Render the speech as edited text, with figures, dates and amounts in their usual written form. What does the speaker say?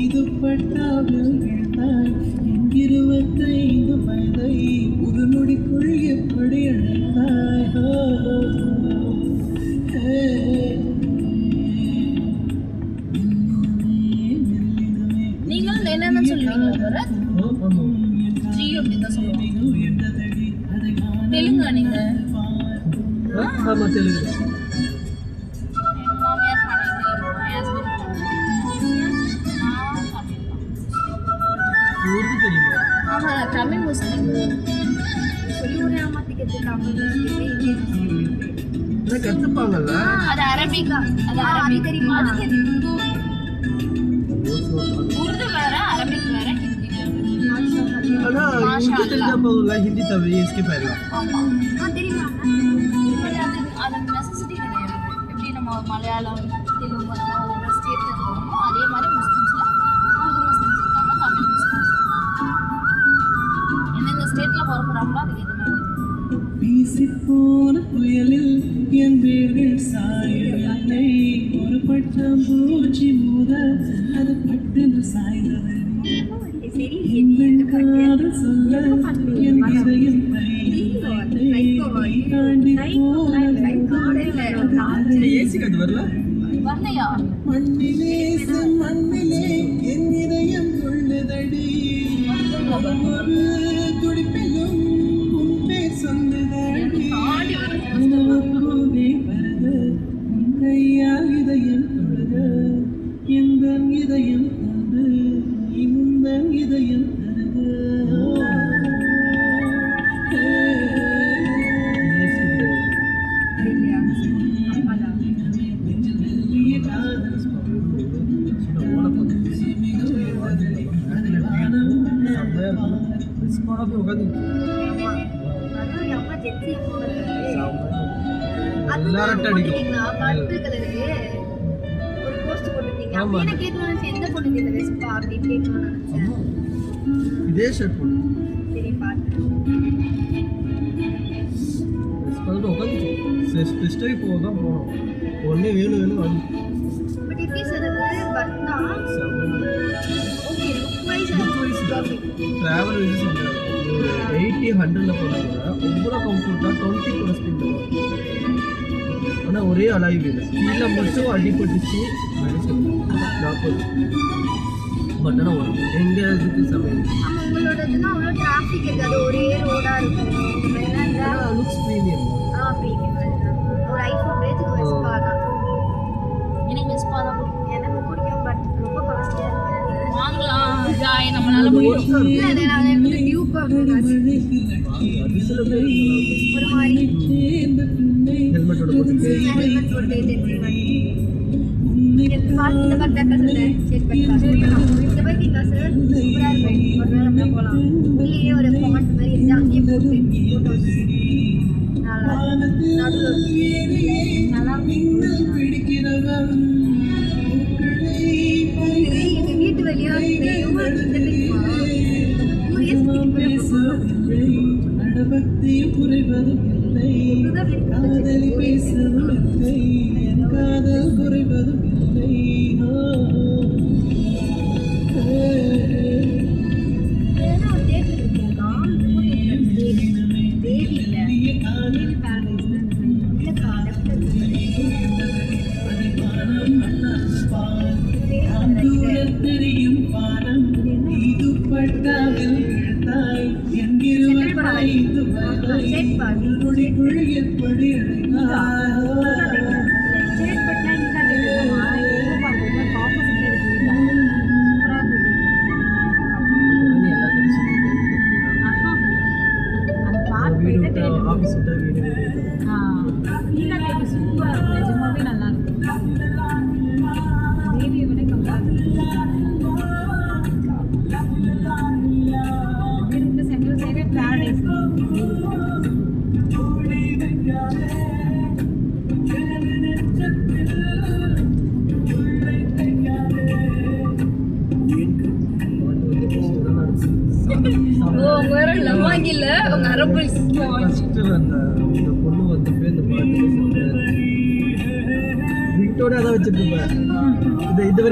இது பட்டாவில் எழுந்தாய் எங்கிருவத்தைந்து வயதை ஒரு நொடிக்குள் எப்படி அழைத்தாய் நீங்கள் என்னென்ன சொல்லுவீங்க ஜியோ அப்படிதான் சொல்லுவீங்க தெலுங்கா நீங்க ஆமா தெலுங்கு உருது தெரியுமா ஆஹா தமிழ் முஸ்லிம் கத்துப்பாங்கல்ல அது அரபிக்கா அது அரபி தெரியுமா அது தெரியும் உருது வேற அரபிக் வேற ஹிந்தி வேற ஆனா உருது தெரிஞ்சா போகல ஹிந்தி தமிழ் எஸ்கேப் ஆயிடலாம் ஆமா தெரியுமா அது நெசசிட்டி கிடையாது எப்படி நம்ம மலையாளம் தெலுங்கு ஒரு ஸ்டேட்ல இருக்கோமோ அதே மாதிரி முஸ்லிம்ஸ்ல உருது முஸ்லிம்ஸ் இருக்காங்க தமிழ் முஸ்லிம்ஸ் எந்தெந்த ஸ்டேட்ல பிறக்கிறாங்களோ அதுக்கு எதுவுமே வீசிப்போன புயலில் என் வேர்கள் சாயவில்லை ஒரு பட்டம் பூச்சி மோத அது பட்டென்று சாய்ந்தது காதல் சொல்ல என் இதயம் தாண்டி வரலையா மண்ணிலே மண்ணிலே என் இதயம் உள்ளதடி ஒரு துடிப்பிலும் உன் பேர் சொன்னதடி உணவுவே வருது உன் கையால் இதயம் தொழுது எந்த இதயம் தந்து நீ முந்தன் இதயம் தருது இதே ஷர்ட் போடு போதான் போனோம் ஒன்னே வேணும் வந்து ட்ராவல் வைஸ் சொல்கிறாங்க ஒரு 80-100ல் போனாங்க அவ்வளோ கம்ஃபர்ட்டாக 20 கூட ஸ்பீட் ஆனால் ஒரே அலாய் வீடு கீழே மட்டும் அடிபட்டுச்சு 40 பட் ஆனால் வரும் எங்கே இதுக்கு சமையல் லுக்ஸ் ப்ரீமியம் எனக்கு வெஸ்பா தான் எனக்கு பிடிக்கும் பட் ரொம்ப காஸ்ட்லியா இருக்கு வாங்கலாம் ஜாய் நம்மளால முடியும் இல்ல நான் வந்து டியூப் ஒரு மாதிரி ஹெல்மெட்டோட போட்டு இந்த பக்கத்துல சொல்றேன் செக் பண்ணலாம் இந்த பக்கீங்க சார் சூப்பரா இருக்கு ஒரு நேரம் போலாம் இல்லையே ஒரு ஃபாண்ட் மாதிரி இருக்கு அங்கே போட்டு போட்டோஸ் நல்லா பிடிக்கிறவன் எங்க வீட்டு வழியா நடபக்தி குறைவதும் இல்லை காதலி பேசுவதும் இல்லை என் காதல் குறைவதும் இல்லை தெரியும் பாரம் இது பட்டாவில் எழுந்தாய் எங்கிருவதாய்ந்து குழிக்குள் எப்படி ஆஃபீஸ் விட்டா வீடு சூப்பர் நிஜமாவே நல்லா இருக்கும் தேவியை விட கம்மியாக இந்த சென்ட்ரல் சைடு பேரடைஸ் வேற லவாங்கில உங்க அரபு அந்த பொண்ணு வந்தப்போ இந்த பாட்டு வீட்டோட அதான் வச்சுட்டு இருப்பேன் இது